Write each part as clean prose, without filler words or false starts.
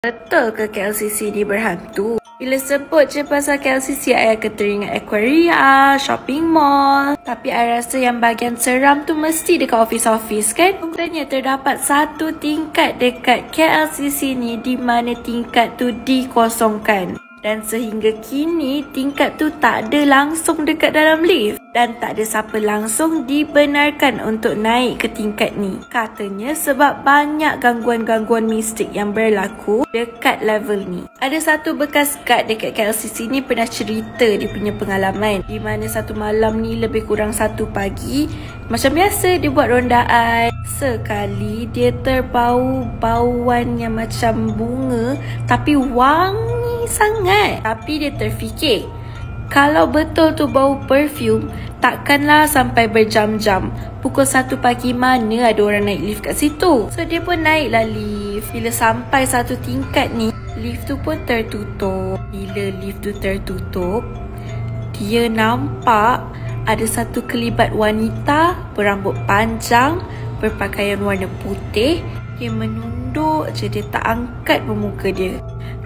Betul ke KLCC ni berhantu? Bila sebut je pasal KLCC, I akan teringat Aquaria, shopping mall. Tapi I rasa yang bahagian seram tu mesti dekat office-office kan? Katanya terdapat satu tingkat dekat KLCC ni di mana tingkat tu dikosongkan. Dan sehingga kini tingkat tu tak ada langsung dekat dalam lift. Dan tak ada siapa langsung dibenarkan untuk naik ke tingkat ni. Katanya sebab banyak gangguan-gangguan mistik yang berlaku dekat level ni. Ada satu bekas guard dekat KLCC ni pernah cerita dia punya pengalaman. Di mana satu malam ni lebih kurang 1 pagi, macam biasa dia buat rondaan. Sekali dia terbau bauan yang macam bunga tapi wangi sangat. Tapi dia terfikir, kalau betul tu bau perfume, takkanlah sampai berjam-jam. Pukul 1 pagi mana ada orang naik lift kat situ. So dia pun naiklah lift. Bila sampai satu tingkat ni, lift tu pun tertutup. Bila lift tu tertutup, dia nampak ada satu kelibat wanita berambut panjang, berpakaian warna putih. Dia menunduk je, dia tak angkat muka dia.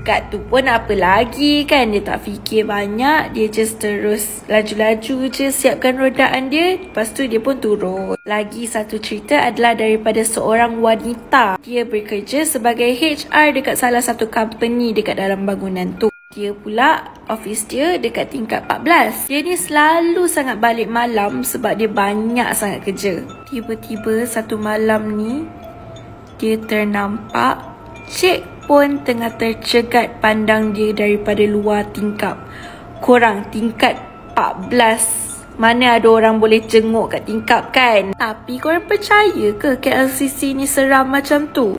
Guard tu pun apa lagi kan, dia tak fikir banyak. Dia just terus laju-laju je siapkan rodaan dia. Lepas tu dia pun turun. Lagi satu cerita adalah daripada seorang wanita. Dia bekerja sebagai HR dekat salah satu company dekat dalam bangunan tu. Dia pula office dia dekat tingkat 14. Dia ni selalu sangat balik malam sebab dia banyak sangat kerja. Tiba-tiba satu malam ni, dia ternampak Cik pun tengah tercegat pandang dia daripada luar tingkap. Korang tingkat 14, mana ada orang boleh jenguk kat tingkap kan? Tapi korang percaya ke KLCC ni seram macam tu?